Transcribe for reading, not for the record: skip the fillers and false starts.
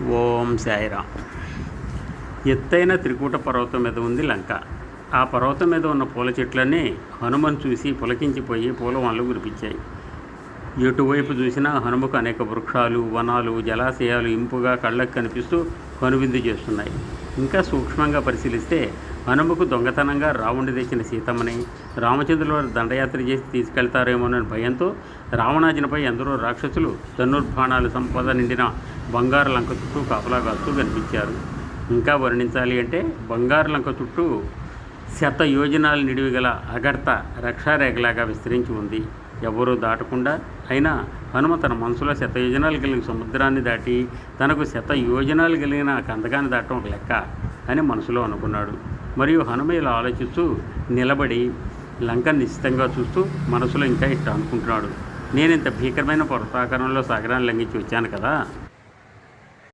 ఓం సాయిరామ్. ఎత్తైన త్రికూట పర్వతం మీద ఉంది లంక. ఆ పర్వతం మీద ఉన్న పూల చెట్లన్నీ హనుమను చూసి పులకించిపోయి పూలవనలు కురిపించాయి. ఎటువైపు చూసినా హనుమకు అనేక వృక్షాలు, వనాలు, జలాశయాలు ఇంపుగా కళ్ళకు కనిపిస్తూ కనువిందు చేస్తున్నాయి. ఇంకా సూక్ష్మంగా పరిశీలిస్తే హనుమకు దొంగతనంగా రావణుడి తెచ్చిన సీతమ్మని రామచంద్రుల వారు దండయాత్ర చేసి తీసుకెళ్తారేమోనని భయంతో రావణాజనపై ఎందరో రాక్షసులు ధనుర్బాణాలు సంపద నిండిన బంగారు లంక చుట్టూ కాపలా కాస్తూ కనిపించారు. ఇంకా వర్ణించాలి అంటే బంగారు లంక చుట్టూ 100 యోజనాలు నిడివిగల అగర్త రక్షారేఖలాగా విస్తరించి ఉంది. ఎవరూ దాటకుండా. అయినా హనుమ తన మనసులో 100 యోజనాలు కలిగిన సముద్రాన్ని దాటి తనకు 100 యోజనాలు కలిగిన కందకాన్ని దాటం ఒక లెక్క అని మనసులో అనుకున్నాడు. మరియు హనుమ ఇలా ఆలోచిస్తూ నిలబడి లంకను నిశ్చితంగా చూస్తూ మనసులో ఇంకా ఇట్లా అనుకుంటున్నాడు, నేను ఇంత భీకరమైన పర్వతాకారంలో సాగరాన్ని లంఘించి వచ్చాను కదా,